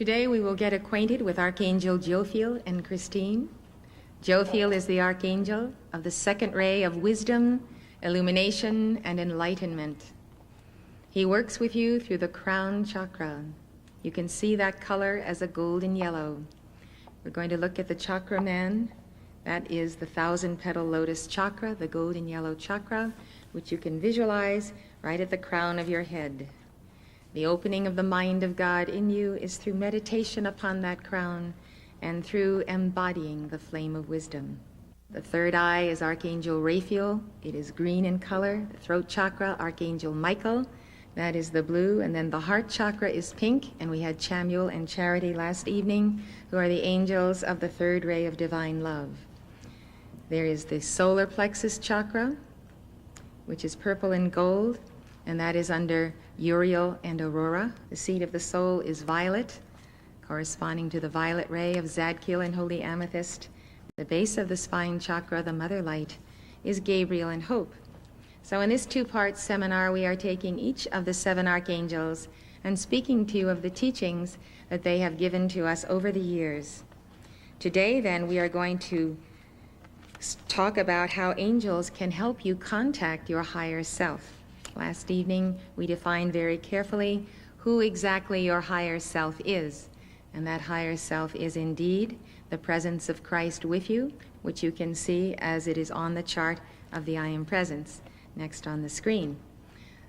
Today we will get acquainted with Archangel Jophiel and Christine. Jophiel is the archangel of the second ray of wisdom, illumination, and enlightenment. He works with you through the crown chakra. You can see that color as a golden yellow. We're going to look at the chakra man. That is the 1,000-petal lotus chakra, the golden yellow chakra, which you can visualize right at the crown of your head. The opening of the mind of God in you is through meditation upon that crown and through embodying the flame of wisdom. The third eye is Archangel Raphael. It is green in color. The throat chakra, Archangel Michael. That is the blue. And then the heart chakra is pink. And we had Chamuel and Charity last evening, who are the angels of the third ray of divine love. There is the solar plexus chakra, which is purple and gold, and that is under Uriel and Aurora. The seat of the soul is violet, corresponding to the violet ray of Zadkiel and Holy Amethyst. The base of the spine chakra, the mother light, is Gabriel and Hope. So in this two-part seminar, we are taking each of the 7 archangels and speaking to you of the teachings that they have given to us over the years. Today, then, we are going to talk about how angels can help you contact your higher self. Last evening, we defined very carefully who exactly your higher self is. And that higher self is indeed the presence of Christ with you, which you can see as it is on the chart of the I Am Presence, next on the screen.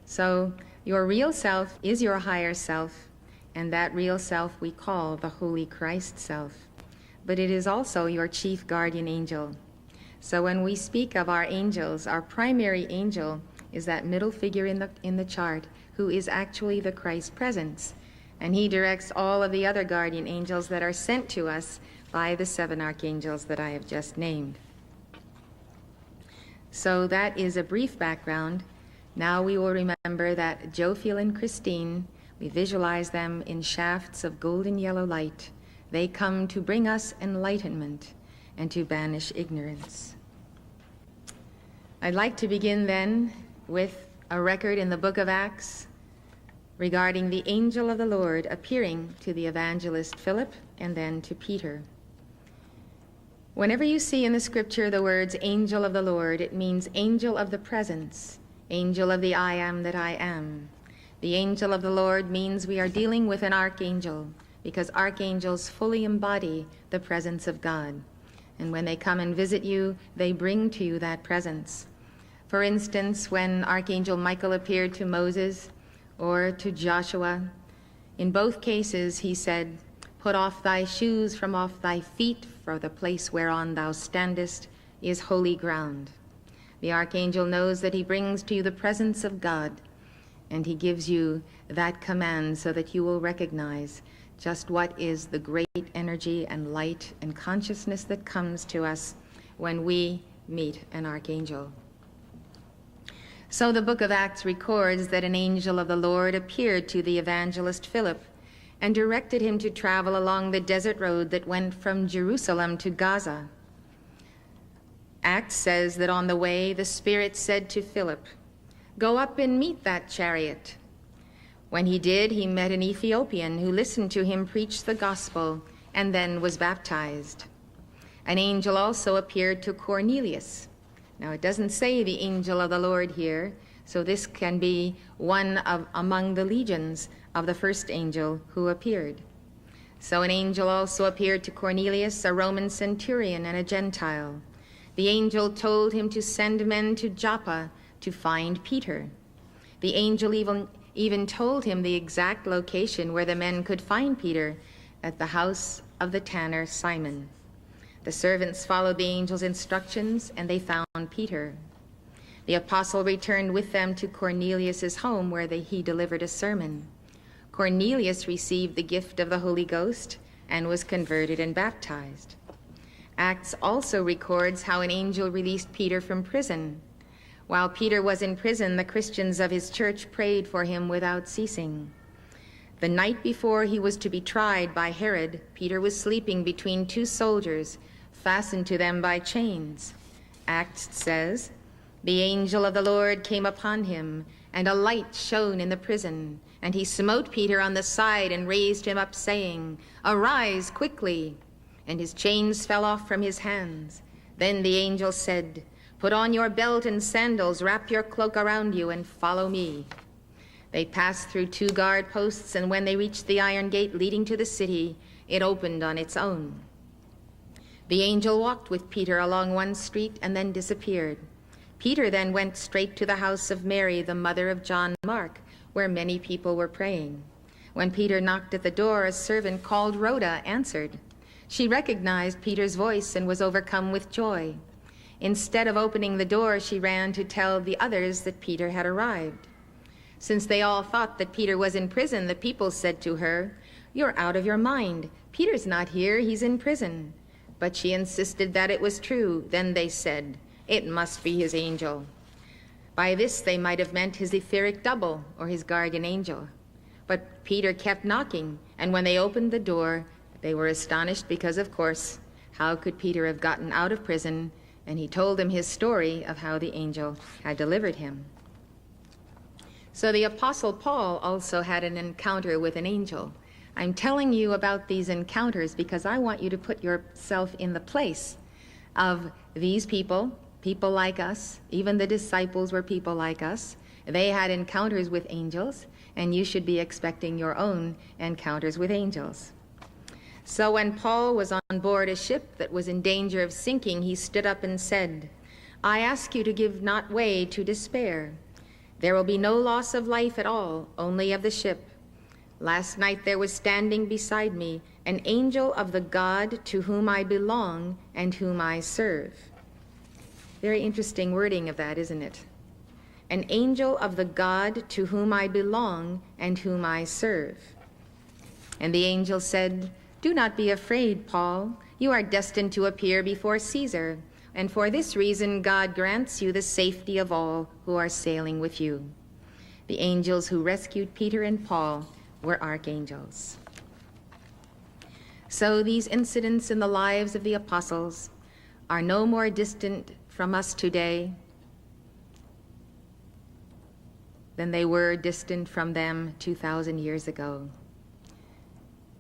So your real self is your higher self, and that real self we call the Holy Christ self. But it is also your chief guardian angel. So when we speak of our angels, our primary angel is that middle figure in the chart, who is actually the Christ presence. And he directs all of the other guardian angels that are sent to us by the 7 archangels that I have just named. So that is a brief background. Now we will remember that Jophiel and Christine, we visualize them in shafts of golden yellow light. They come to bring us enlightenment and to banish ignorance. I'd like to begin then with a record in the book of Acts regarding the angel of the Lord appearing to the evangelist Philip and then to Peter. Whenever you see in the scripture the words angel of the Lord, it means angel of the presence, angel of the I am that I am. The angel of the Lord means we are dealing with an archangel, because archangels fully embody the presence of God. And when they come and visit you, they bring to you that presence. For instance, when Archangel Michael appeared to Moses or to Joshua, in both cases he said, "Put off thy shoes from off thy feet, for the place whereon thou standest is holy ground." The archangel knows that he brings to you the presence of God, and he gives you that command so that you will recognize just what is the great energy and light and consciousness that comes to us when we meet an archangel. So the book of Acts records that an angel of the Lord appeared to the evangelist Philip and directed him to travel along the desert road that went from Jerusalem to Gaza. Acts says that on the way, the Spirit said to Philip, "Go up and meet that chariot." When he did, he met an Ethiopian who listened to him preach the gospel and then was baptized. An angel also appeared to Cornelius. Now, it doesn't say the angel of the Lord here, so this can be one of among the legions of the first angel who appeared. So an angel also appeared to Cornelius, a Roman centurion and a Gentile. The angel told him to send men to Joppa to find Peter. The angel even told him the exact location where the men could find Peter, at the house of the tanner Simon. The servants followed the angel's instructions, and they found Peter. The apostle returned with them to Cornelius' home, where he delivered a sermon. Cornelius received the gift of the Holy Ghost and was converted and baptized. Acts also records how an angel released Peter from prison. While Peter was in prison, the Christians of his church prayed for him without ceasing. The night before he was to be tried by Herod, Peter was sleeping between 2 soldiers, fastened to them by chains. Acts says, "The angel of the Lord came upon him, and a light shone in the prison. And he smote Peter on the side and raised him up, saying, Arise quickly. And his chains fell off from his hands. Then the angel said, Put on your belt and sandals, wrap your cloak around you, and follow me. They passed through 2 guard posts, and when they reached the iron gate leading to the city, it opened on its own. The angel walked with Peter along one street and then disappeared. Peter then went straight to the house of Mary, the mother of John Mark, where many people were praying. When Peter knocked at the door, a servant called Rhoda answered. She recognized Peter's voice and was overcome with joy. Instead of opening the door, she ran to tell the others that Peter had arrived. Since they all thought that Peter was in prison, the people said to her, You're out of your mind. Peter's not here, he's in prison. But she insisted that it was true. Then they said, It must be his angel. By this they might have meant his etheric double or his guardian angel. But Peter kept knocking, and when they opened the door, they were astonished because, of course, how could Peter have gotten out of prison? And he told them his story of how the angel had delivered him. So the Apostle Paul also had an encounter with an angel. I'm telling you about these encounters because I want you to put yourself in the place of these people, people like us. Even the disciples were people like us. They had encounters with angels, and you should be expecting your own encounters with angels. So when Paul was on board a ship that was in danger of sinking, he stood up and said, I ask you to give not way to despair. There will be no loss of life at all, only of the ship. Last night there was standing beside me an angel of the God to whom I belong and whom I serve. Very interesting wording of that, isn't it? An angel of the God to whom I belong and whom I serve. And the angel said, Do not be afraid, Paul. You are destined to appear before Caesar. And for this reason, God grants you the safety of all who are sailing with you. The angels who rescued Peter and Paul were archangels. So these incidents in the lives of the apostles are no more distant from us today than they were distant from them 2,000 years ago.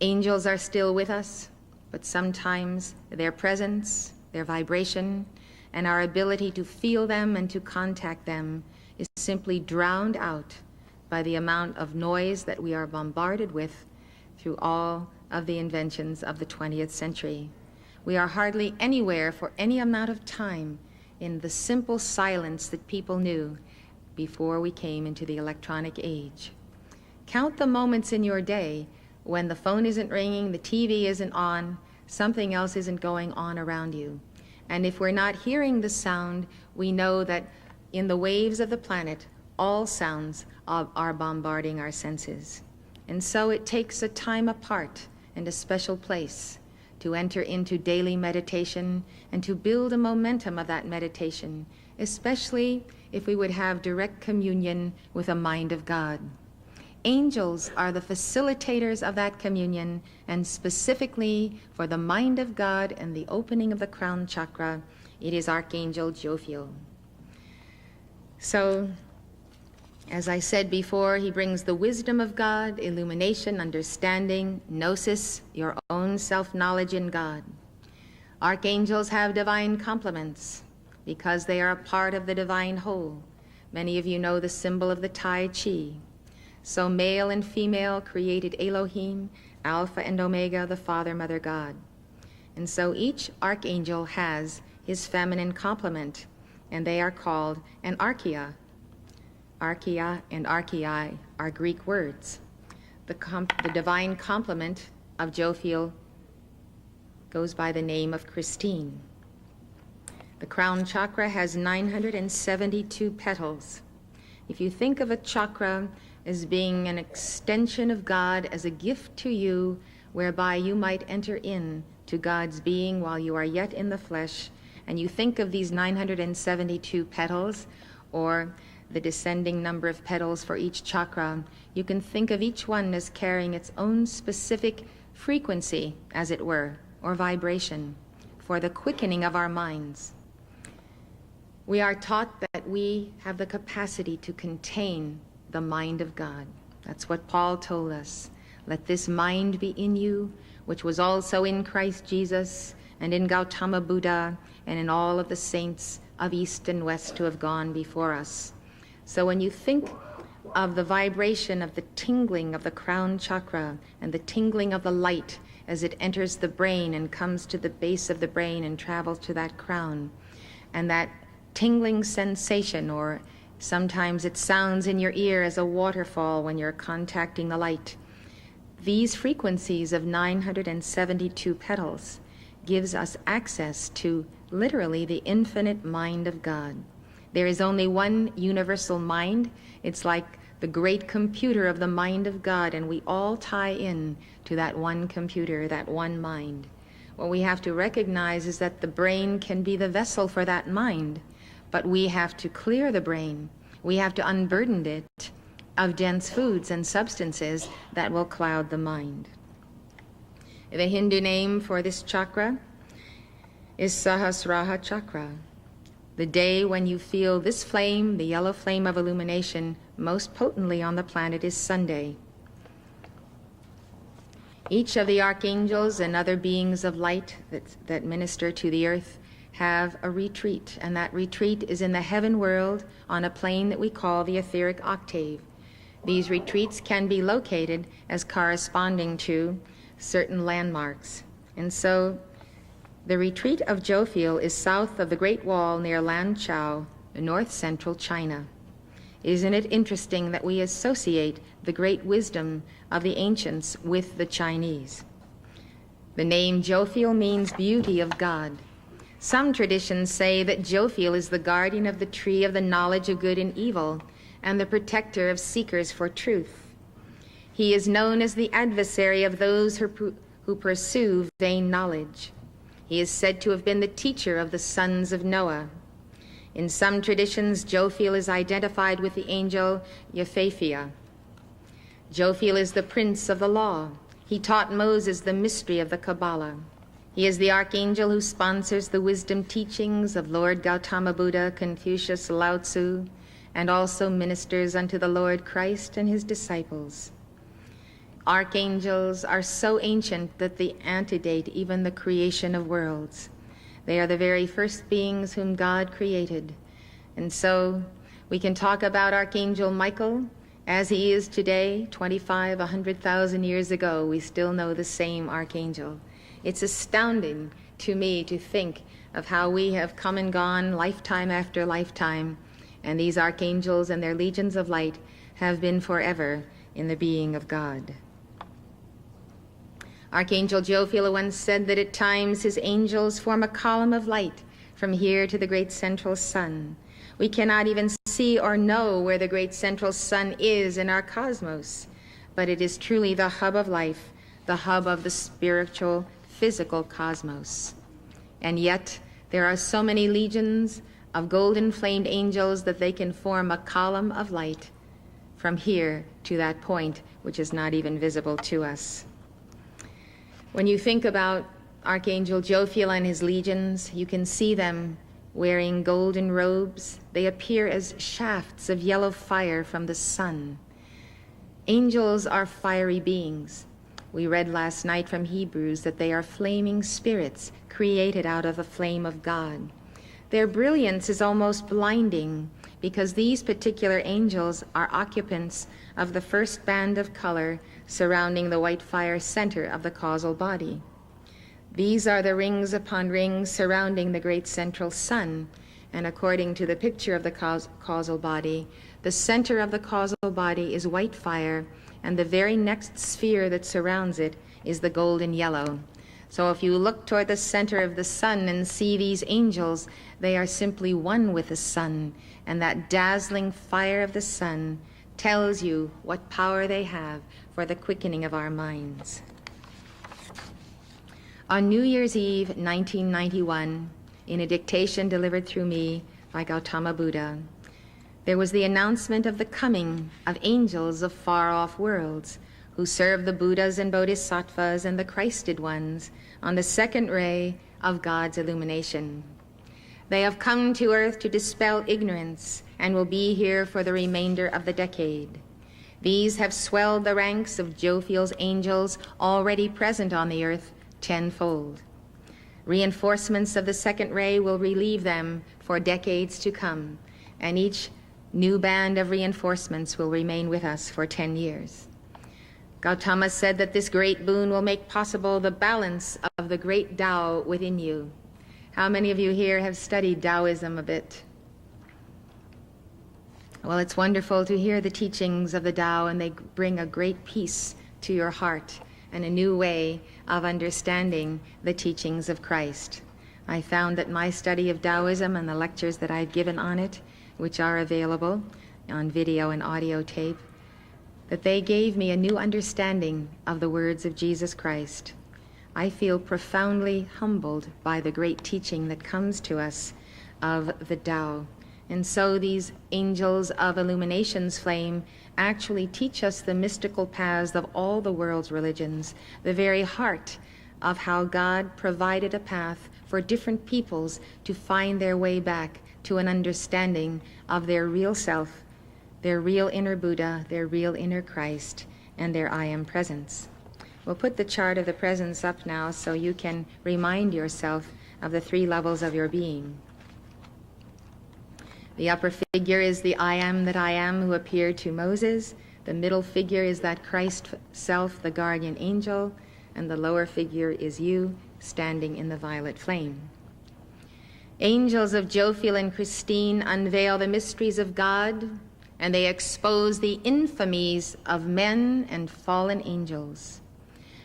Angels are still with us, but sometimes their presence, their vibration, and our ability to feel them and to contact them is simply drowned out by the amount of noise that we are bombarded with through all of the inventions of the 20th century. We are hardly anywhere for any amount of time in the simple silence that people knew before we came into the electronic age. Count the moments in your day when the phone isn't ringing, the TV isn't on, something else isn't going on around you. And if we're not hearing the sound, we know that in the waves of the planet, all sounds are bombarding our senses. And so it takes a time apart and a special place to enter into daily meditation and to build a momentum of that meditation, especially if we would have direct communion with a mind of God. Angels are the facilitators of that communion, and specifically for the mind of God and the opening of the crown chakra, it is Archangel Jophiel. So, as I said before, he brings the wisdom of God, illumination, understanding, gnosis, your own self-knowledge in God. Archangels have divine complements because they are a part of the divine whole. Many of you know the symbol of the Tai Chi. So male and female created Elohim, Alpha and Omega, the Father, Mother, God. And so each archangel has his feminine complement, and they are called an archaea. Archaea and archaei are Greek words. The divine complement of Jophiel goes by the name of Christine. The crown chakra has 972 petals. If you think of a chakra as being an extension of God as a gift to you, whereby you might enter in to God's being while you are yet in the flesh, and you think of these 972 petals, or the descending number of petals for each chakra, you can think of each one as carrying its own specific frequency, as it were, or vibration, for the quickening of our minds. We are taught that we have the capacity to contain the mind of God. That's what Paul told us. Let this mind be in you, which was also in Christ Jesus, and in Gautama Buddha, and in all of the saints of East and West who have gone before us. So when you think of the vibration of the tingling of the crown chakra and the tingling of the light as it enters the brain and comes to the base of the brain and travels to that crown, and that tingling sensation, or sometimes it sounds in your ear as a waterfall when you're contacting the light. These frequencies of 972 petals gives us access to literally the infinite mind of God. There is only one universal mind. It's like the great computer of the mind of God, and we all tie in to that one computer, that one mind. What we have to recognize is that the brain can be the vessel for that mind, but we have to clear the brain. We have to unburden it of dense foods and substances that will cloud the mind. The Hindu name for this chakra is Sahasrara Chakra. The day when you feel this flame, the yellow flame of illumination, most potently on the planet is Sunday. Each of the archangels and other beings of light that minister to the earth have a retreat, and that retreat is in the heaven world on a plane that we call the etheric octave. These retreats can be located as corresponding to certain landmarks. And so the retreat of Jophiel is south of the Great Wall near Lanzhou, north-central China. Isn't it interesting that we associate the great wisdom of the ancients with the Chinese? The name Jophiel means beauty of God. Some traditions say that Jophiel is the guardian of the tree of the knowledge of good and evil and the protector of seekers for truth. He is known as the adversary of those who pursue vain knowledge. He is said to have been the teacher of the sons of Noah. In some traditions, Jophiel is identified with the angel Yefephia. Jophiel is the prince of the law. He taught Moses the mystery of the Kabbalah. He is the archangel who sponsors the wisdom teachings of Lord Gautama Buddha, Confucius, Lao Tzu, and also ministers unto the Lord Christ and his disciples. Archangels are so ancient that they antedate even the creation of worlds. They are the very first beings whom God created. And so we can talk about Archangel Michael as he is today, 100,000 years ago. We still know the same archangel. It's astounding to me to think of how we have come and gone lifetime after lifetime, and these archangels and their legions of light have been forever in the being of God. Archangel Jophiel once said that at times his angels form a column of light from here to the great central sun. We cannot even see or know where the great central sun is in our cosmos, but it is truly the hub of life, the hub of the spiritual, physical cosmos. And yet, there are so many legions of golden-flamed angels that they can form a column of light from here to that point, which is not even visible to us. When you think about Archangel Jophiel and his legions, you can see them wearing golden robes. They appear as shafts of yellow fire from the sun. Angels are fiery beings. We read last night from Hebrews that they are flaming spirits created out of the flame of God. Their brilliance is almost blinding because these particular angels are occupants of the first band of color surrounding the white fire center of the causal body. These are the rings upon rings surrounding the great central sun, and according to the picture of the causal body, the center of the causal body is white fire, and the very next sphere that surrounds it is the golden yellow. So if you look toward the center of the sun and see these angels, they are simply one with the sun, and that dazzling fire of the sun tells you what power they have for the quickening of our minds. On New Year's Eve, 1991, in a dictation delivered through me by Gautama Buddha, there was the announcement of the coming of angels of far-off worlds who serve the Buddhas and Bodhisattvas and the Christed ones on the second ray of God's illumination. They have come to earth to dispel ignorance and will be here for the remainder of the decade. These have swelled the ranks of Jophiel's angels already present on the earth tenfold. Reinforcements of the second ray will relieve them for decades to come, and each new band of reinforcements will remain with us for 10 years. Gautama said that this great boon will make possible the balance of the great Tao within you. How many of you here have studied Taoism a bit? Well, it's wonderful to hear the teachings of the Tao, and they bring a great peace to your heart and a new way of understanding the teachings of Christ. I found that my study of Taoism and the lectures that I've given on it, which are available on video and audio tape, that they gave me a new understanding of the words of Jesus Christ. I feel profoundly humbled by the great teaching that comes to us of the Tao. And so these angels of illumination's flame actually teach us the mystical paths of all the world's religions, the very heart of how God provided a path for different peoples to find their way back to an understanding of their real self, their real inner Buddha, their real inner Christ, and their I Am presence. We'll put the chart of the presence up now so you can remind yourself of the 3 levels of your being. The upper figure is the I Am that I Am who appeared to Moses. The middle figure is that Christ self, the guardian angel, and the lower figure is you standing in the violet flame. Angels of Jophiel and Christine unveil the mysteries of God, and they expose the infamies of men and fallen angels.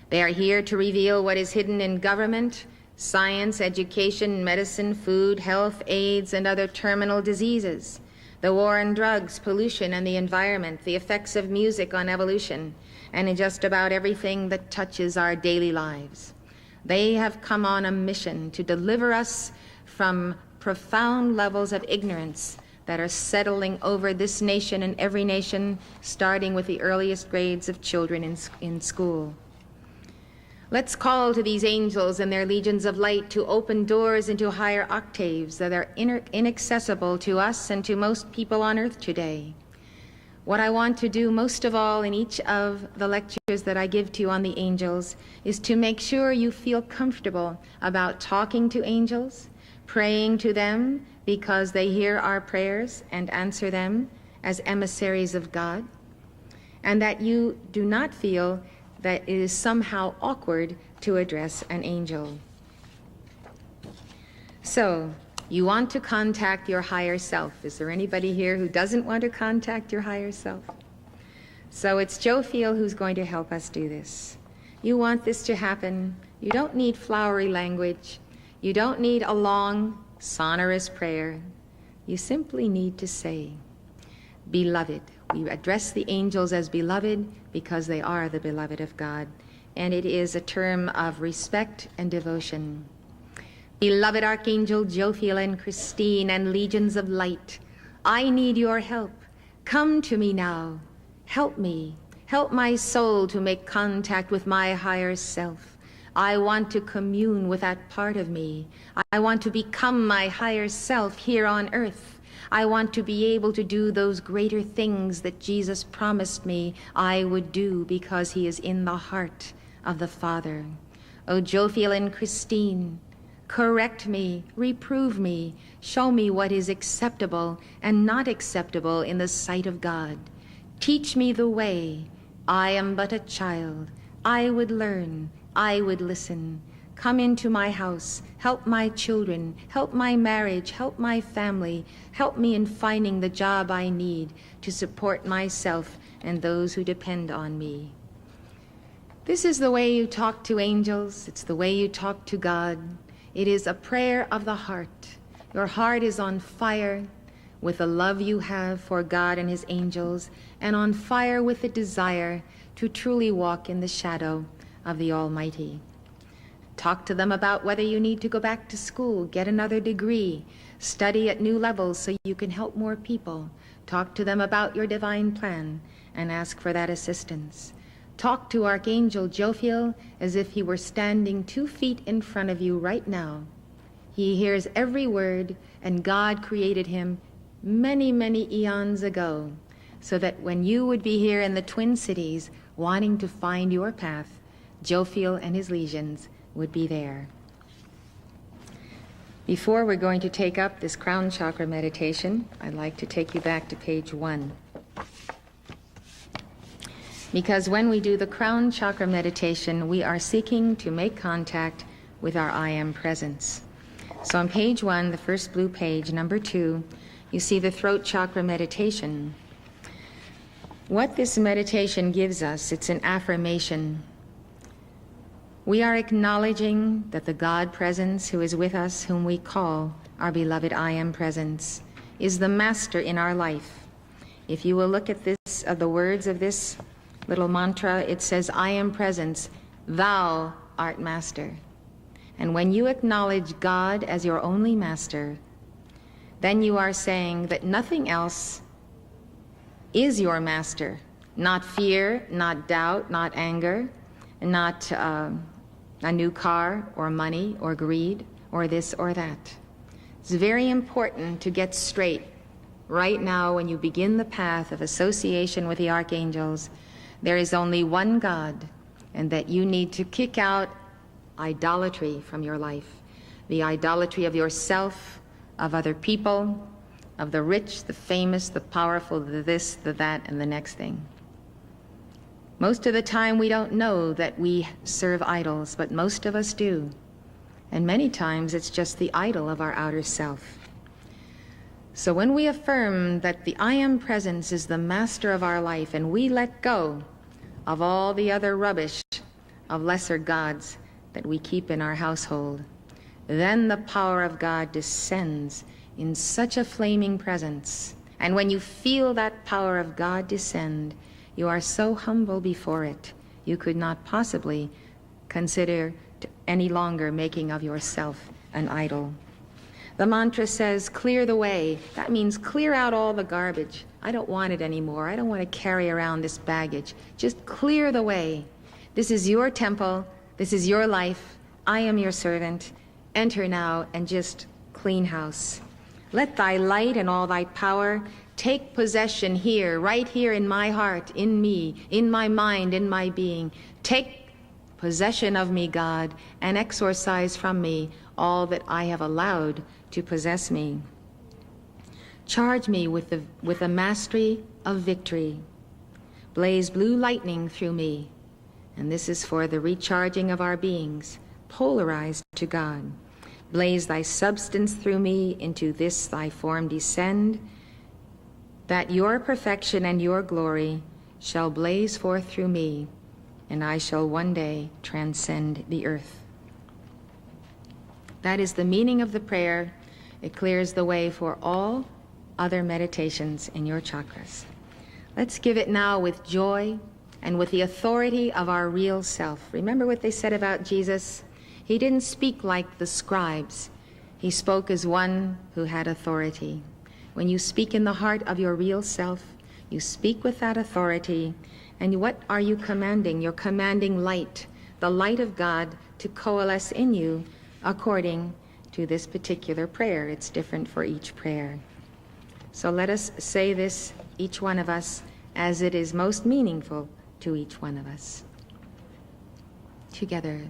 They are here to reveal what is hidden in government, science, education, medicine, food, health, AIDS, and other terminal diseases, the war on drugs, pollution, and the environment, the effects of music on evolution, and in just about everything that touches our daily lives. They have come on a mission to deliver us from profound levels of ignorance that are settling over this nation and every nation, starting with the earliest grades of children in school. Let's call to these angels and their legions of light to open doors into higher octaves that are inaccessible to us and to most people on earth today. What I want to do most of all in each of the lectures that I give to you on the angels is to make sure you feel comfortable about talking to angels, praying to them because they hear our prayers and answer them as emissaries of God, and that you do not feel that it is somehow awkward to address an angel. So, you want to contact your higher self. Is there anybody here who doesn't want to contact your higher self? So it's Jophiel who's going to help us do this. You want this to happen. You don't need flowery language. You don't need a long, sonorous prayer. You simply need to say, Beloved. We address the angels as beloved because they are the beloved of God, and it is a term of respect and devotion. Beloved Archangel Jophiel and Christine and legions of light, I need your help. Come to me now. Help me. Help my soul to make contact with my higher self. I want to commune with that part of me. I want to become my higher self here on earth. I want to be able to do those greater things that Jesus promised me I would do because he is in the heart of the Father. O Jophiel and Christine, correct me, reprove me, show me what is acceptable and not acceptable in the sight of God. Teach me the way. I am but a child. I would learn. I would listen. Come into my house, help my children, help my marriage, help my family, help me in finding the job I need to support myself and those who depend on me. This is the way you talk to angels. It's the way you talk to God. It is a prayer of the heart. Your heart is on fire with the love you have for God and his angels, and on fire with the desire to truly walk in the shadow of the Almighty. Talk to them about whether you need to go back to school, get another degree, study at new levels so you can help more people. Talk to them about your divine plan and ask for that assistance. Talk to Archangel Jophiel as if he were standing 2 feet in front of you right now. He hears every word, and God created him many, many eons ago, so that when you would be here in the Twin Cities wanting to find your path, Jophiel and his legions would be there. Before we're going to take up this crown chakra meditation, I'd like to take you back to page 1. Because when we do the crown chakra meditation, we are seeking to make contact with our I Am presence. So on page 1, the first blue page, number 2, you see the throat chakra meditation. What this meditation gives us, it's an affirmation. We are acknowledging that the God presence who is with us, whom we call our beloved I Am presence, is the master in our life. If you will look at this, the words of this little mantra, it says, I am presence, thou art master. And when you acknowledge God as your only master, then you are saying that nothing else is your master. Not fear, not doubt, not anger, not a new car or money or greed or this or that. It's very important to get straight right now when you begin the path of association with the archangels. There is only one God, and that you need to kick out idolatry from your life. The idolatry of yourself, of other people, of the rich, the famous, the powerful, the this, the that, and the next thing. Most of the time we don't know that we serve idols, but most of us do. And many times it's just the idol of our outer self. So when we affirm that the I Am presence is the master of our life, and we let go of all the other rubbish of lesser gods that we keep in our household, then the power of God descends in such a flaming presence. And when you feel that power of God descend, you are so humble before it, you could not possibly consider any longer making of yourself an idol. The mantra says, clear the way. That means clear out all the garbage. I don't want it anymore. I don't want to carry around this baggage. Just clear the way. This is your temple. This is your life. I am your servant. Enter now and just clean house. Let thy light and all thy power take possession here, right here in my heart, in me, in my mind, in my being. Take possession of me, God, and exorcise from me all that I have allowed to possess me. Charge me with the mastery of victory. Blaze blue lightning through me. And this is for the recharging of our beings, polarized to God. Blaze thy substance through me, into this thy form descend, that your perfection and your glory shall blaze forth through me, and I shall one day transcend the earth. That is the meaning of the prayer. It clears the way for all other meditations in your chakras. Let's give it now with joy and with the authority of our real self. Remember what they said about Jesus? He didn't speak like the scribes. He spoke as one who had authority. When you speak in the heart of your real self, you speak with that authority. And what are you commanding? You're commanding light, the light of God, to coalesce in you according to this particular prayer. It's different for each prayer. So let us say this, each one of us, as it is most meaningful to each one of us. Together.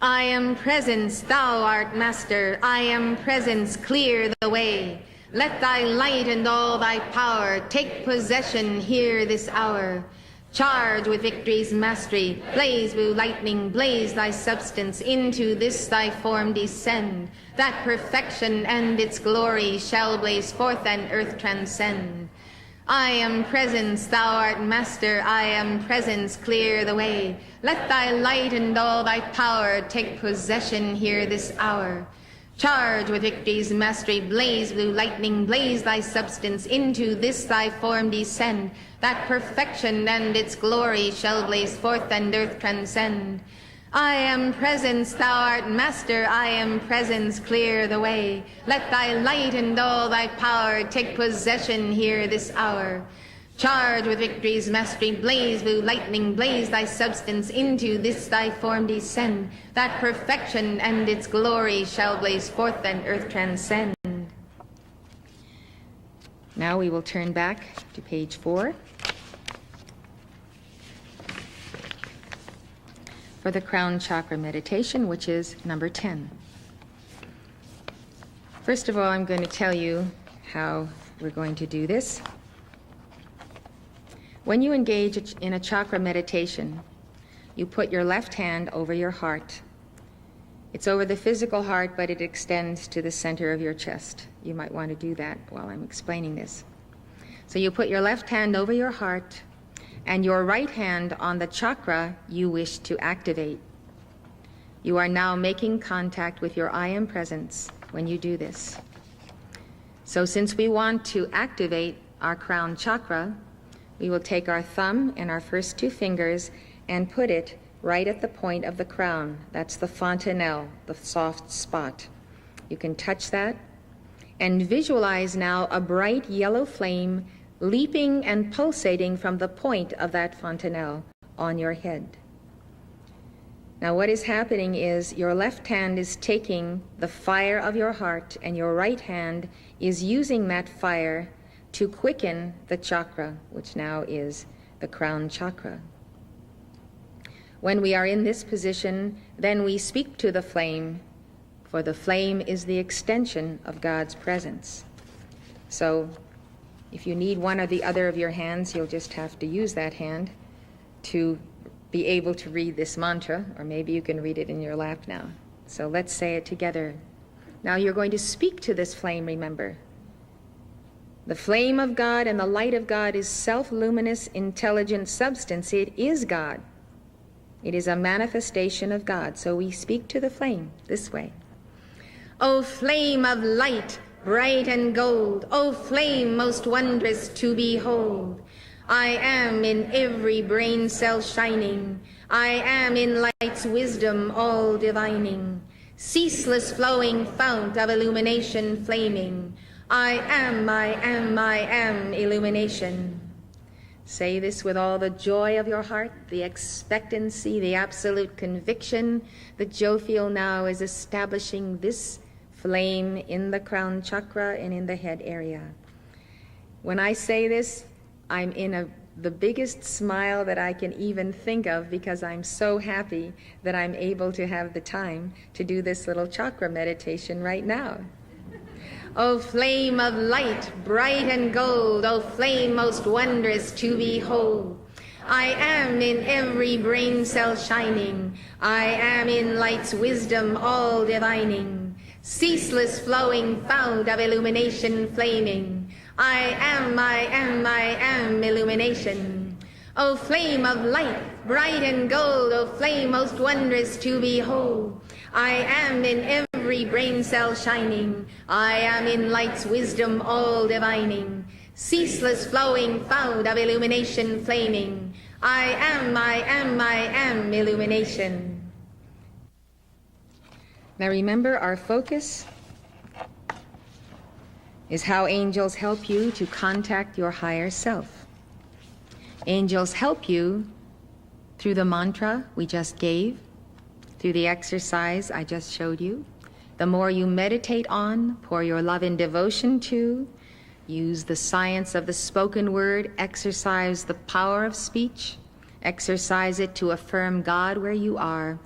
I am presence, thou art master. I am presence, clear the way. Let thy light and all thy power take possession here this hour. Charge with victory's mastery. Blaze blue lightning, blaze thy substance. Into this thy form descend. That perfection and its glory shall blaze forth and earth transcend. I am presence, thou art master. I am presence, clear the way. Let thy light and all thy power take possession here this hour. Charge with victory's mastery, blaze blue lightning, blaze thy substance. Into this thy form descend. That perfection and its glory shall blaze forth and earth transcend. I am presence, thou art master. I am presence, clear the way. Let thy light and all thy power take possession here this hour. Charge with victory's mastery, blaze, blue lightning, blaze thy substance into this thy form descend, that perfection and its glory shall blaze forth and earth transcend. Now we will turn back to page 4 for the crown chakra meditation, which is number 10. First of all, I'm going to tell you how we're going to do this. When you engage in a chakra meditation, you put your left hand over your heart. It's over the physical heart, but it extends to the center of your chest. You might want to do that while I'm explaining this. So you put your left hand over your heart and your right hand on the chakra you wish to activate. You are now making contact with your I Am Presence when you do this. So since we want to activate our crown chakra, we will take our thumb and our first 2 fingers and put it right at the point of the crown. That's the fontanelle, the soft spot. You can touch that and visualize now a bright yellow flame leaping and pulsating from the point of that fontanelle on your head. Now what is happening is your left hand is taking the fire of your heart and your right hand is using that fire to quicken the chakra, which now is the crown chakra. When we are in this position, then we speak to the flame, for the flame is the extension of God's presence. So if you need one or the other of your hands, you'll just have to use that hand to be able to read this mantra, or maybe you can read it in your lap now. So let's say it together. Now you're going to speak to this flame, remember. The flame of God and the light of God is self-luminous, intelligent substance. It is God. It is a manifestation of God. So we speak to the flame this way. O flame of light, bright and gold, O flame most wondrous to behold, I am in every brain cell shining, I am in light's wisdom all divining, ceaseless flowing fount of illumination flaming, I am illumination. Say this with all the joy of your heart, the expectancy, the absolute conviction that Jophiel now is establishing this flame in the crown chakra and in the head area. When I say this, I'm in the biggest smile that I can even think of, because I'm so happy that I'm able to have the time to do this little chakra meditation right now. O flame of light, bright and gold, O flame most wondrous to behold, I am in every brain cell shining, I am in light's wisdom all divining, ceaseless flowing fount of illumination flaming, I am illumination. O flame of light, bright and gold, O flame most wondrous to behold, I am in every brain cell shining, I am in light's wisdom all divining, ceaseless flowing fount of illumination flaming, I am illumination. Now remember, our focus is how angels help you to contact your higher self. Angels help you through the mantra we just gave, through the exercise I just showed you. The more you meditate on, pour your love and devotion to, use the science of the spoken word, exercise the power of speech, exercise it to affirm God where you are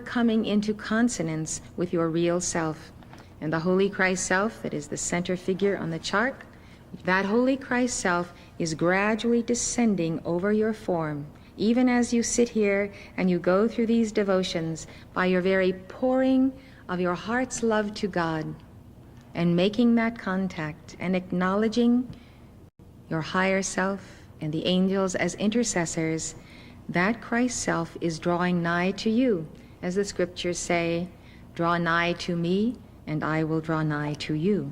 coming into consonance with your real self. And the Holy Christ self that is the center figure on the chart, that Holy Christ self is gradually descending over your form, even as you sit here and you go through these devotions, by your very pouring of your heart's love to God and making that contact and acknowledging your higher self and the angels as intercessors. That Christ self is drawing nigh to you, as the scriptures say, draw nigh to me and I will draw nigh to you.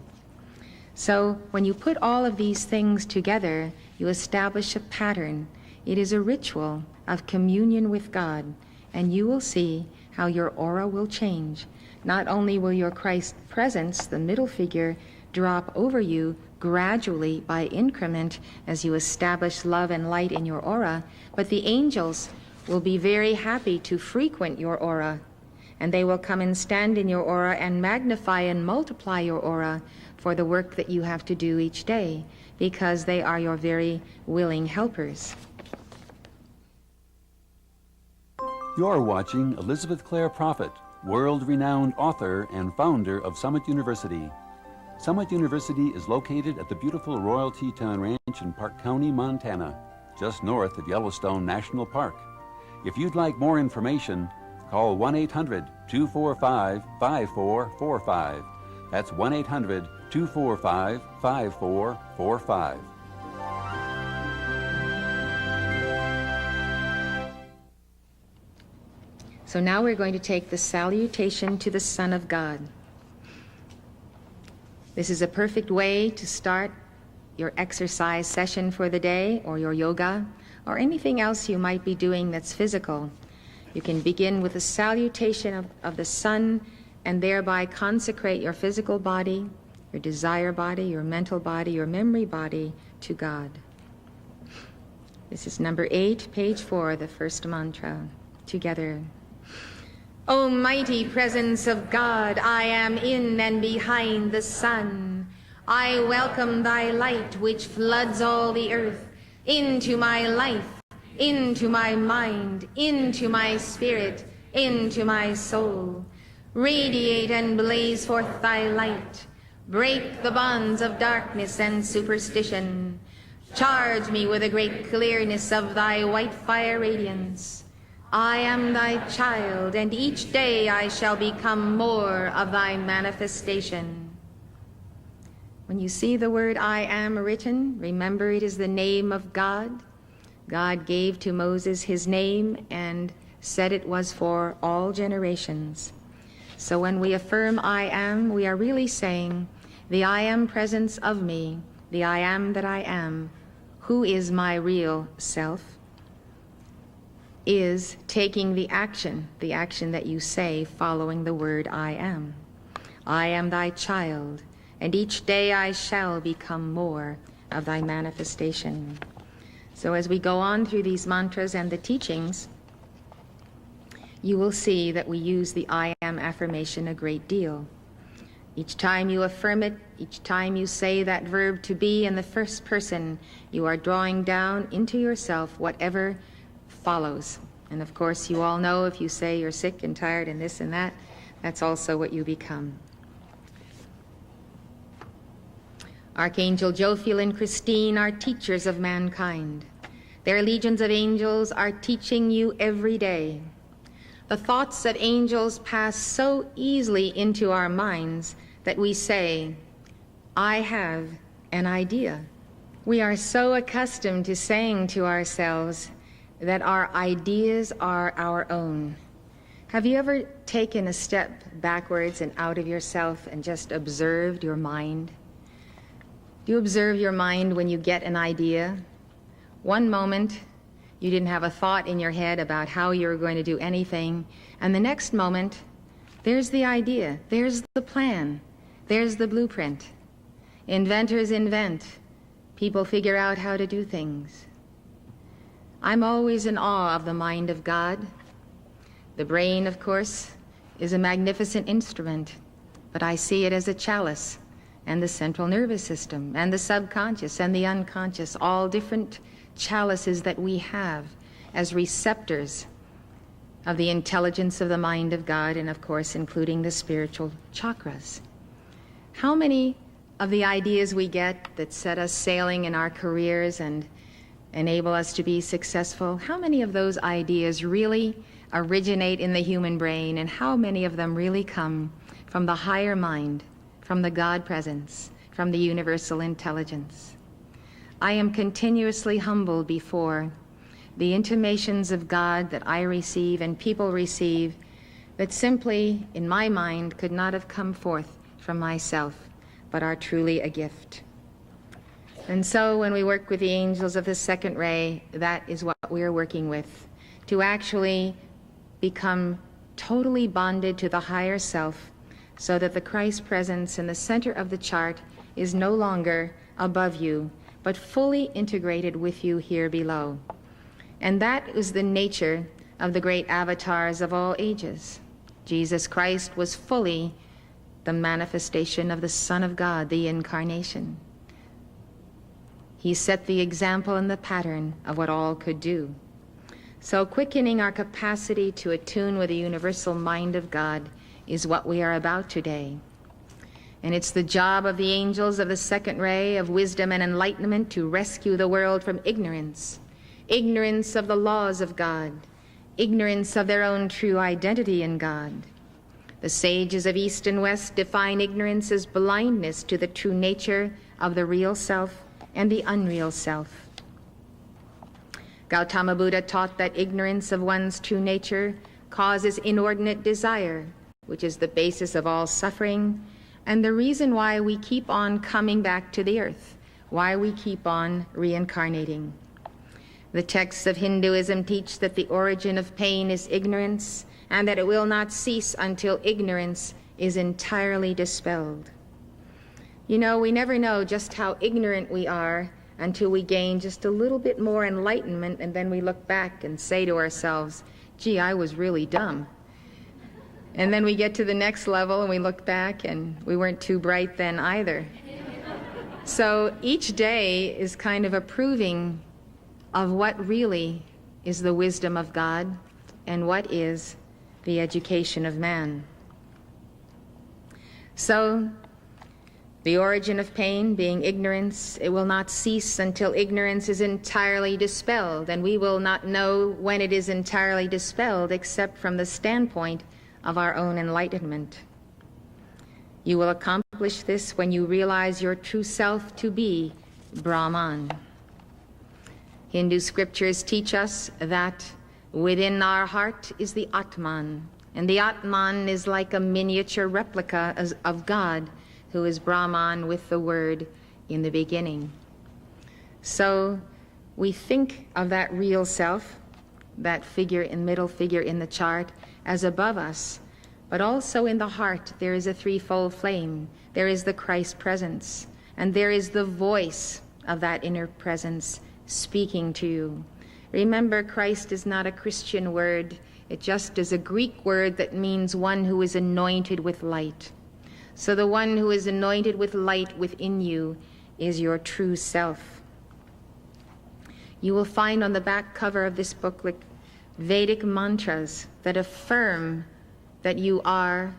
So when you put all of these things together, you establish a pattern. It is a ritual of communion with God, and you will see how your aura will change. Not only will your Christ presence, the middle figure, drop over you gradually by increment as you establish love and light in your aura, but the angels will be very happy to frequent your aura, and they will come and stand in your aura and magnify and multiply your aura for the work that you have to do each day, because they are your very willing helpers. You're watching Elizabeth Clare Prophet, world-renowned author and founder of Summit University. Summit University is located at the beautiful Royal Teton Ranch in Park County, Montana, just north of Yellowstone National Park. If you'd like more information, call 1-800-245-5445. That's 1-800-245-5445. So now we're going to take the salutation to the Son of God. This is a perfect way to start your exercise session for the day, or your yoga, or anything else you might be doing that's physical. You can begin with a salutation of the sun and thereby consecrate your physical body, your desire body, your mental body, your memory body to God. This is number 8, page 4, the first mantra. Together. O mighty presence of God, I am in and behind the sun. I welcome thy light which floods all the earth into my life, into my mind, into my spirit, into my soul. Radiate and blaze forth thy light. Break the bonds of darkness and superstition. Charge me with the great clearness of thy white fire radiance. I am thy child, and each day I shall become more of thy manifestation. When you see the word I am written, remember it is the name of God. God gave to Moses his name and said it was for all generations. So when we affirm I am, we are really saying, the I am presence of me, the I am that I am, who is my real self, is taking the action that you say following the word I am. I am thy child, and each day I shall become more of thy manifestation. So as we go on through these mantras and the teachings, you will see that we use the I am affirmation a great deal. Each time you affirm it, each time you say that verb to be in the first person, you are drawing down into yourself whatever follows. And of course, you all know if you say you're sick and tired and this and that, that's also what you become. Archangel Jophiel and Christine are teachers of mankind. Their legions of angels are teaching you every day. The thoughts of angels pass so easily into our minds that we say, I have an idea. We are so accustomed to saying to ourselves that our ideas are our own. Have you ever taken a step backwards and out of yourself and just observed your mind? Do you observe your mind when you get an idea? One moment, you didn't have a thought in your head about how you were going to do anything, and the next moment, there's the idea, there's the plan, there's the blueprint. Inventors invent. People figure out how to do things. I'm always in awe of the mind of God. The brain, of course, is a magnificent instrument, but I see it as a chalice, and the central nervous system, and the subconscious, and the unconscious, all different chalices that we have as receptors of the intelligence of the mind of God, and of course, including the spiritual chakras. How many of the ideas we get that set us sailing in our careers and enable us to be successful, how many of those ideas really originate in the human brain, and how many of them really come from the higher mind, from the God presence, from the universal intelligence? I am continuously humbled before the intimations of God that I receive and people receive that simply, in my mind, could not have come forth from myself, but are truly a gift. And so when we work with the angels of the second ray, that is what we are working with, to actually become totally bonded to the higher self, so that the Christ presence in the center of the chart is no longer above you, but fully integrated with you here below. And that is the nature of the great avatars of all ages. Jesus Christ was fully the manifestation of the Son of God, the incarnation. He set the example and the pattern of what all could do. So quickening our capacity to attune with the universal mind of God is what we are about today. And it's the job of the angels of the second ray of wisdom and enlightenment to rescue the world from ignorance, ignorance of the laws of God, ignorance of their own true identity in God. The sages of East and West define ignorance as blindness to the true nature of the real self and the unreal self. Gautama Buddha taught that ignorance of one's true nature causes inordinate desire, which is the basis of all suffering, and the reason why we keep on coming back to the earth, why we keep on reincarnating. The texts of Hinduism teach that the origin of pain is ignorance, and that it will not cease until ignorance is entirely dispelled. You know, we never know just how ignorant we are until we gain just a little bit more enlightenment, and then we look back and say to ourselves, gee, I was really dumb. And then we get to the next level and we look back and we weren't too bright then either. So each day is kind of a proving of what really is the wisdom of God and what is the education of man. So the origin of pain being ignorance, it will not cease until ignorance is entirely dispelled, and we will not know when it is entirely dispelled except from the standpoint of our own enlightenment. You will accomplish this when you realize your true self to be Brahman. Hindu scriptures teach us that within our heart is the Atman, and the Atman is like a miniature replica of God, who is Brahman with the word in the beginning. So we think of that real self, that figure in middle figure in the chart, as above us, but also in the heart there is a threefold flame. There is the Christ presence, and there is the voice of that inner presence speaking to you. Remember, Christ is not a Christian word. It just is a Greek word that means one who is anointed with light. So the one who is anointed with light within you is your true self. You will find on the back cover of this booklet Vedic mantras that affirm that you are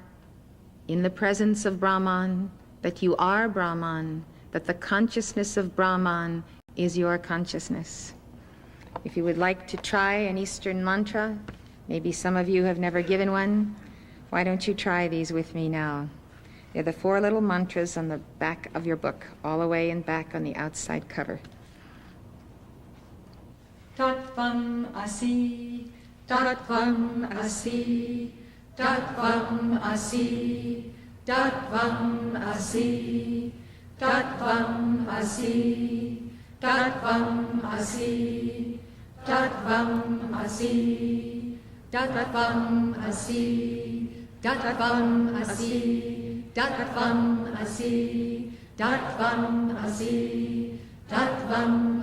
in the presence of Brahman, that you are Brahman, that the consciousness of Brahman is your consciousness. If you would like to try an Eastern mantra, maybe some of you have never given one, why don't you try these with me now? They're the 4 little mantras on the back of your book, all the way and back on the outside cover. Tattvam asi, tattvam asi, tattvam asi, tattvam asi, tattvam asi, tattvam asi, tattvam asi, tattvam asi, tattvam asi, tattvam asi, tattvam asi, tattvam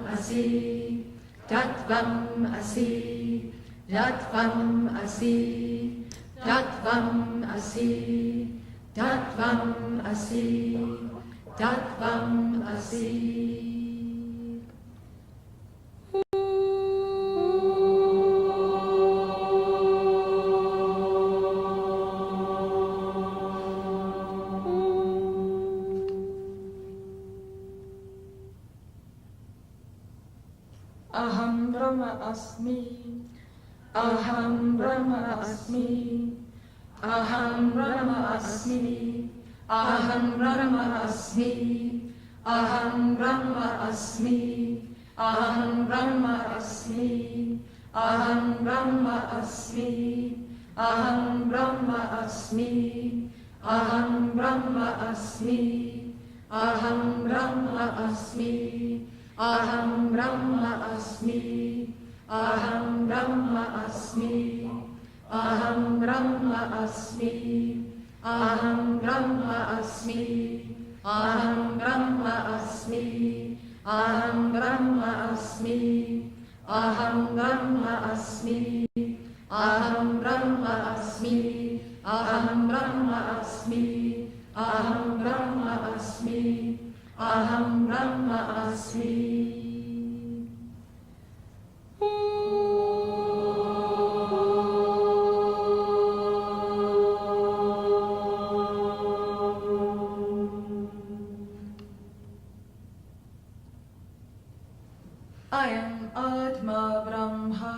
asi, tattvam asi, tattvam asi, tattvam asi, tattvam asi, tattvam asi. Aham Brahma Asmi, Aham Brahma Asmi, Aham Brahma Asmi, Aham Brahma Asmi, Aham Brahma Asmi, Aham Brahma Asmi, Aham Brahma Asmi, Aham Brahma Asmi, Aham Brahma Asmi, Aham Brahma Asmi, Aham Brahma Asmi, Aham Brahma Asmi, Aham Brahma Asmi, Aham Brahma Asmi, Aham Brahma Asmi. Aham Brahma Asmi. Aham Brahma Asmi. Aham Brahma Asmi. Aham Brahma Asmi. Aham Brahma Asmi. Aham Brahma Asmi. I am Atma Brahma.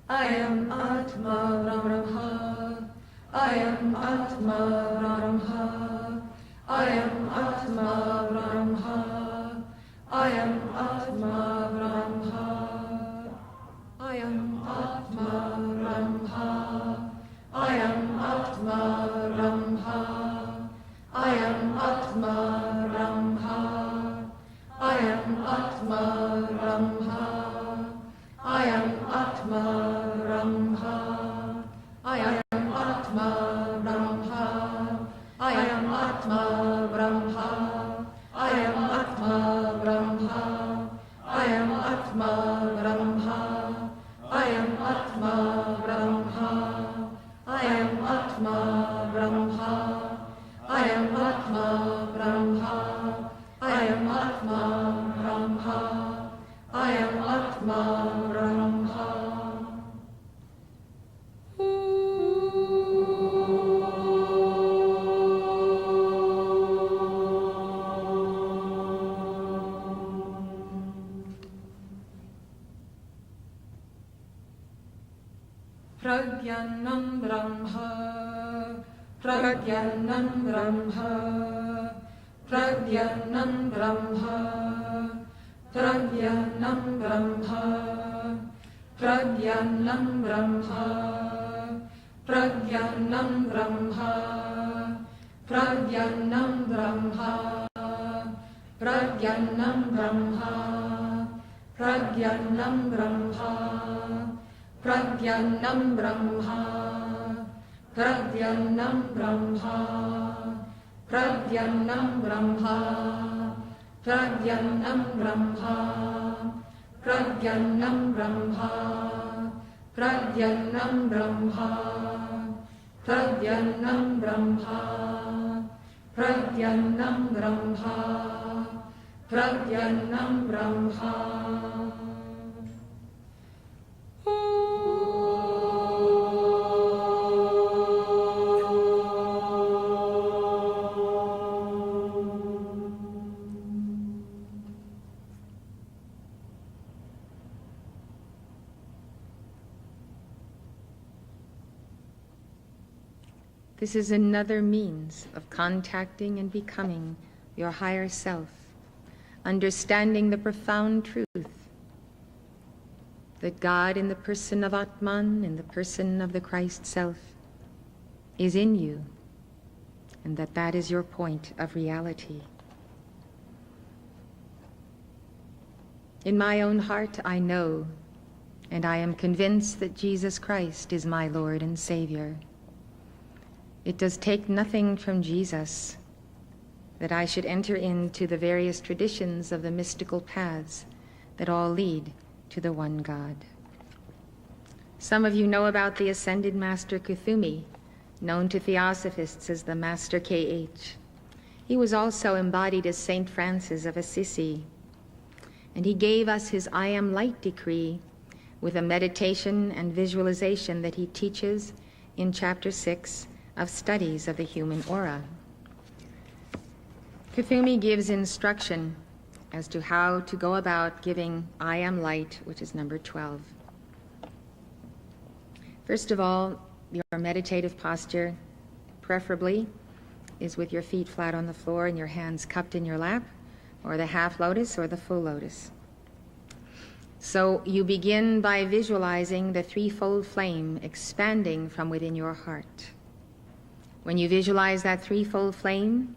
I am Atma Brahma. I am Atma Brahma. I am Atma Brahma. I am Atma Brahma. I am Atma Brahma. I am Atma Brahma. I am Atma Brahma. I am Atma Brahma. I am Atma Brahma. I am Atma Brahma. I am Atma Brahma. I am Atma Brahma. I am Atma Brahma. I am Atma Brahma. I am Atma Brahma. I am Atma Brahma. I am Atma Brahma. I am Atma Brahma. Pragyanam Brahma. Pragyanam Brahma. Pragyanam Brahma. Pragyanam Brahma. Pragyanam Brahma. Pragyanam Brahma. Pragyanam Brahma. Pragyanam Brahma. Pragyanam Brahma. Pragyanam Brahma. Pragyanam Brahma. Pragyanam Brahma. Pragyanam Brahma. Pragyanam Brahma. Pragyanam Brahma. Pragyanam Brahma. Pragyanam Brahma. Pragyanam Brahma. This is another means of contacting and becoming your higher self, understanding the profound truth that God in the person of Atman, in the person of the Christ self, is in you, and that that is your point of reality. In my own heart, I know, and I am convinced that Jesus Christ is my Lord and Savior. It does take nothing from Jesus that I should enter into the various traditions of the mystical paths that all lead to the one God. Some of you know about the ascended Master Kuthumi, known to Theosophists as the Master KH. He was also embodied as Saint Francis of Assisi, and he gave us his I Am Light decree with a meditation and visualization that he teaches in Chapter 6 of Studies of the Human Aura. Kuthumi gives instruction as to how to go about giving I Am Light, which is number 12. First of all, your meditative posture, preferably, is with your feet flat on the floor and your hands cupped in your lap, or the half lotus or the full lotus. So you begin by visualizing the threefold flame expanding from within your heart. When you visualize that threefold flame,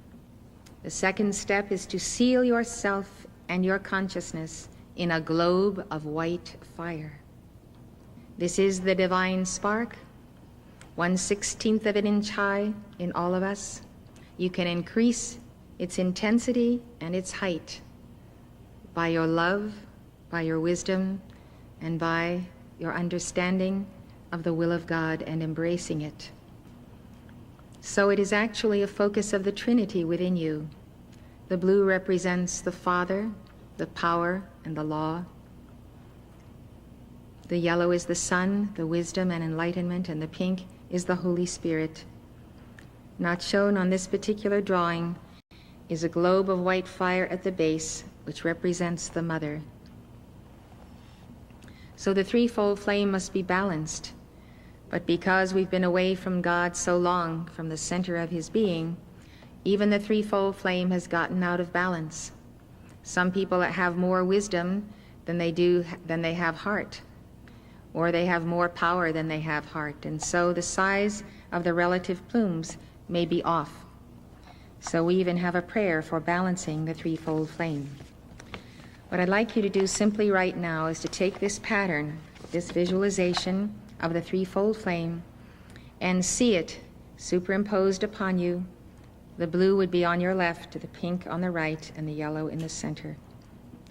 the second step is to seal yourself and your consciousness in a globe of white fire. This is the divine spark, 1/16 of an inch high in all of us. You can increase its intensity and its height, by your love, by your wisdom, and by your understanding of the will of God and embracing it. So it is actually a focus of the Trinity within you. The blue represents the Father, the power, and the law. The yellow is the Son, the wisdom and enlightenment, and the pink is the Holy Spirit. Not shown on this particular drawing is a globe of white fire at the base, which represents the Mother. So the threefold flame must be balanced. But because we've been away from God so long, from the center of his being, even the threefold flame has gotten out of balance. Some people have more wisdom than they have heart, or they have more power than they have heart, and so the size of the relative plumes may be off. So we even have a prayer for balancing the threefold flame. What I'd like you to do simply right now is to take this pattern, this visualization of the threefold flame, and see it superimposed upon you. The blue would be on your left, the pink on the right, and the yellow in the center.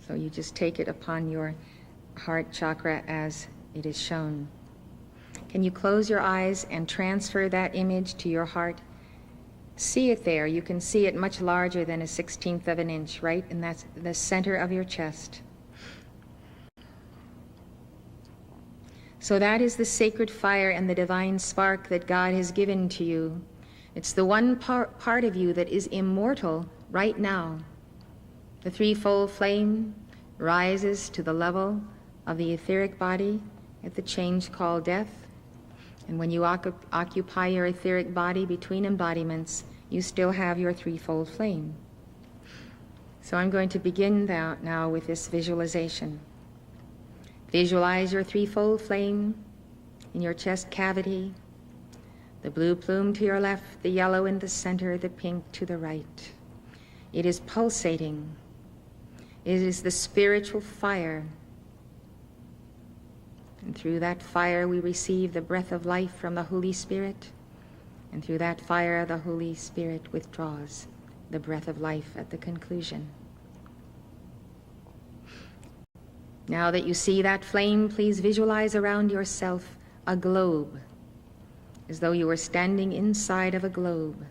So you just take it upon your heart chakra as it is shown. Can you close your eyes and transfer that image to your heart? See it there. You can see it much larger than a 1/16 of an inch, right? And that's the center of your chest. So that is the sacred fire and the divine spark that God has given to you. It's the one part of you that is immortal right now. The threefold flame rises to the level of the etheric body at the change called death. And when you occupy your etheric body between embodiments, you still have your threefold flame. So I'm going to begin now with this visualization. Visualize your threefold flame in your chest cavity, the blue plume to your left, the yellow in the center, the pink to the right. It is pulsating. It is the spiritual fire. And through that fire we receive the breath of life from the Holy Spirit. And through that fire the Holy Spirit withdraws the breath of life at the conclusion. Now that you see that flame, please visualize around yourself a globe, as though you were standing inside of a globe.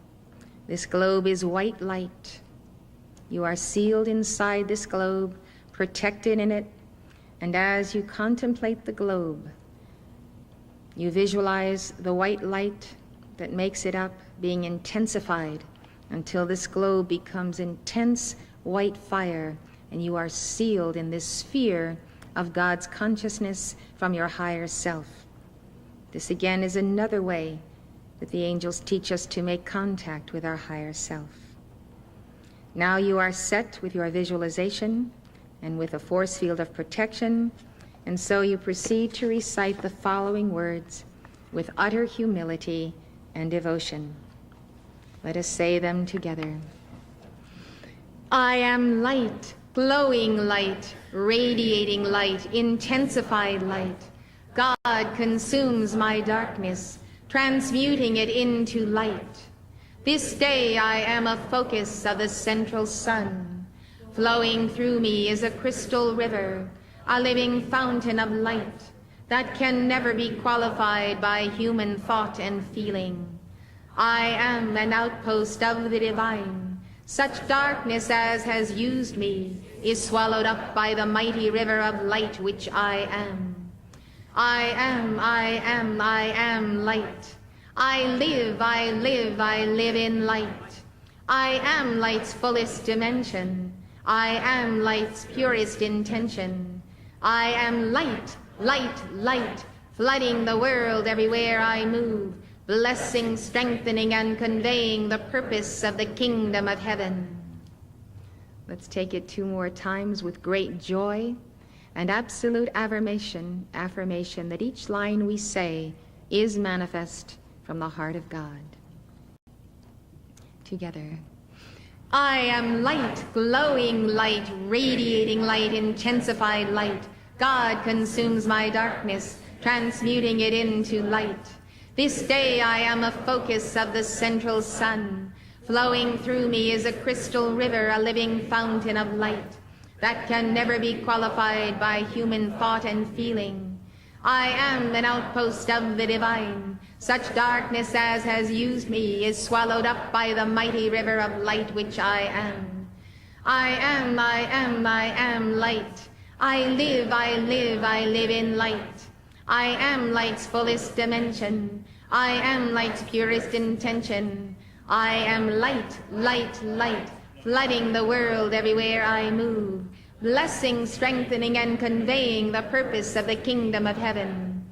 This globe is white light. You are sealed inside this globe, protected in it, and as you contemplate the globe, you visualize the white light that makes it up being intensified until this globe becomes intense white fire, and you are sealed in this sphere of God's consciousness from your higher self. This again is another way that the angels teach us to make contact with our higher self. Now you are set with your visualization and with a force field of protection, and so you proceed to recite the following words with utter humility and devotion. Let us say them together. I am light, glowing light, radiating light, intensified light. God consumes my darkness, transmuting it into light. This day I am a focus of the central sun. Flowing through me is a crystal river, a living fountain of light that can never be qualified by human thought and feeling. I am an outpost of the divine. Such darkness as has used me is swallowed up by the mighty river of light which I am. I am light. I live in light. I am light's fullest dimension. I am light's purest intention. I am light, flooding the world everywhere I move, blessing, strengthening, and conveying the purpose of the kingdom of heaven. Let's take it 2 more times with great joy and absolute affirmation that each line we say is manifest from the heart of God. Together. I am light, glowing light, radiating light, intensified light. God consumes my darkness, transmuting it into light. This day I am a focus of the central sun, Flowing through me is a crystal river, a living fountain of light that can never be qualified by human thought and feeling. I am an outpost of the divine. Such darkness as has used me is swallowed up by the mighty river of light which I am. I am light. I live in light. I am light's fullest dimension. I am light's purest intention. I am light, flooding the world everywhere I move, blessing, strengthening, and conveying the purpose of the kingdom of heaven.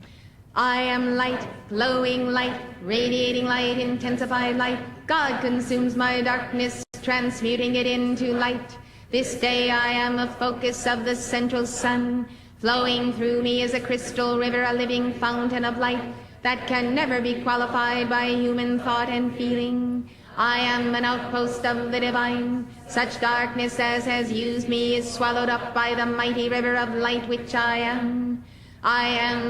I am light, glowing light, radiating light, intensified light. God consumes my darkness, transmuting it into light. This day I am a focus of the central sun. Flowing through me is a crystal river, a living fountain of light that can never be qualified by human thought and feeling. I am an outpost of the divine. Such darkness as has used me is swallowed up by the mighty river of light which I am. I am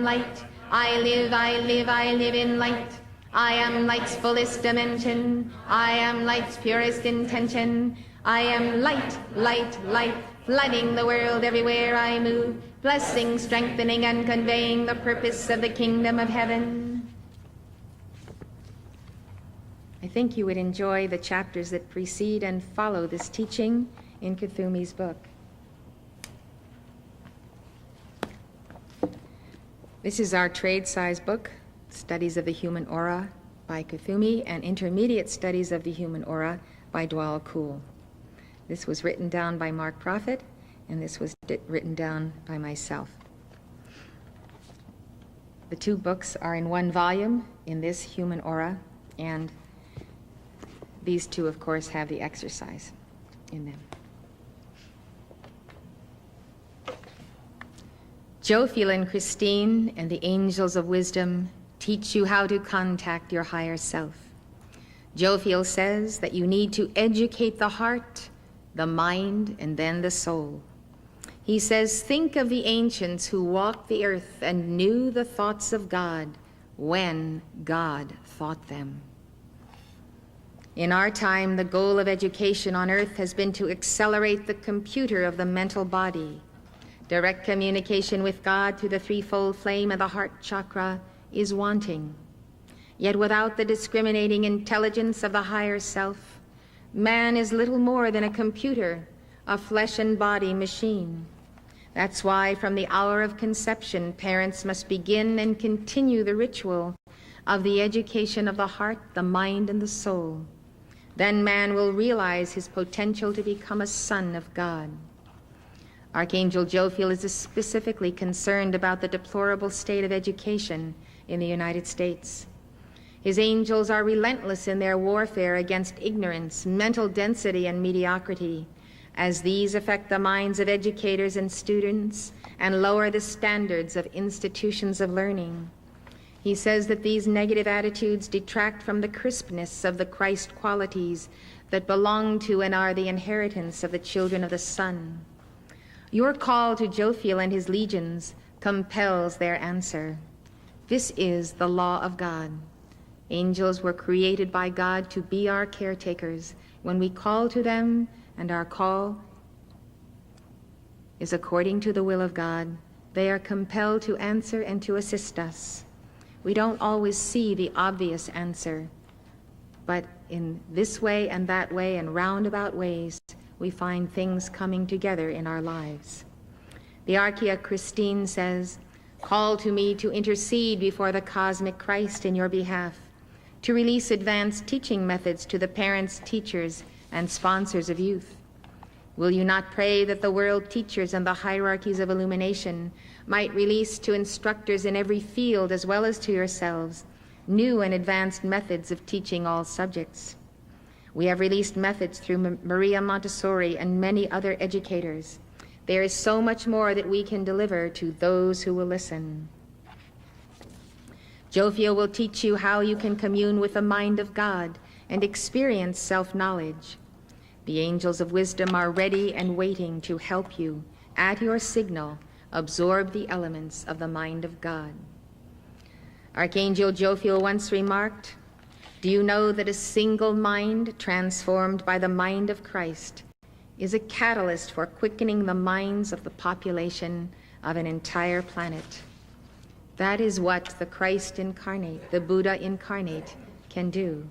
light. I live in light. I am light's fullest dimension. I am light's purest intention. I am light, flooding the world everywhere I move, blessing, strengthening, and conveying the purpose of the kingdom of heaven. I think you would enjoy the chapters that precede and follow this teaching in Kuthumi book. This is our trade-size book, Studies of the Human Aura by Kuthumi and Intermediate Studies of the Human Aura by Dwal Kul. This was written down by Mark Prophet, and this was written down by myself. The two books are in one volume in this Human Aura, and these two, of course, have the exercise in them. Jophiel and Christine and the angels of wisdom teach you how to contact your higher self. Jophiel says that you need to educate the heart, the mind, and then the soul. He says, think of the ancients who walked the earth and knew the thoughts of God when God thought them. In our time, the goal of education on earth has been to accelerate the computer of the mental body. Direct communication with God through the threefold flame of the heart chakra is wanting. Yet without the discriminating intelligence of the higher self, man is little more than a computer, a flesh and body machine. That's why from the hour of conception, parents must begin and continue the ritual of the education of the heart, the mind, and the soul. Then man will realize his potential to become a son of God. Archangel Jophiel is specifically concerned about the deplorable state of education in the United States. His angels are relentless in their warfare against ignorance, mental density, and mediocrity, as these affect the minds of educators and students and lower the standards of institutions of learning. He says that these negative attitudes detract from the crispness of the Christ qualities that belong to and are the inheritance of the children of the Son. Your call to Jophiel and his legions compels their answer. This is the law of God. Angels were created by God to be our caretakers. When we call to them, and our call is according to the will of God, they are compelled to answer and to assist us. We don't always see the obvious answer, but in this way and that way and roundabout ways, we find things coming together in our lives. The Archeia Christine says, call to me to intercede before the cosmic Christ in your behalf, to release advanced teaching methods to the parents, teachers, and sponsors of youth. Will you not pray that the world teachers and the hierarchies of illumination might release to instructors in every field as well as to yourselves new and advanced methods of teaching all subjects? We have released methods through Maria Montessori and many other educators. There is so much more that we can deliver to those who will listen. Jophiel will teach you how you can commune with the mind of God and experience self-knowledge. The angels of wisdom are ready and waiting to help you, at your signal, absorb the elements of the mind of God. Archangel Jophiel once remarked, Do you know that a single mind transformed by the mind of Christ is a catalyst for quickening the minds of the population of an entire planet? That is what the Christ incarnate, the Buddha incarnate, can do.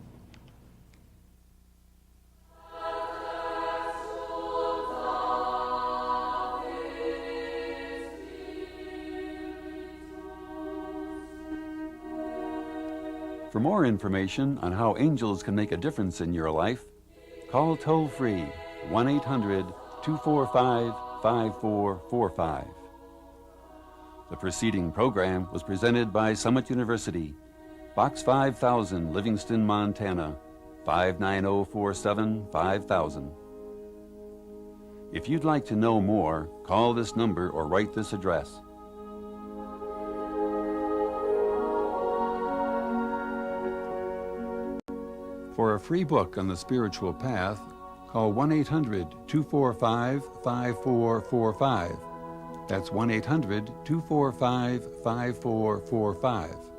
For more information on how angels can make a difference in your life, call toll-free 1-800-245-5445. The preceding program was presented by Summit University, Box 5000, Livingston, Montana, 59047 5000. If you'd like to know more, call this number or write this address. For a free book on the spiritual path, call 1-800-245-5445. That's 1-800-245-5445.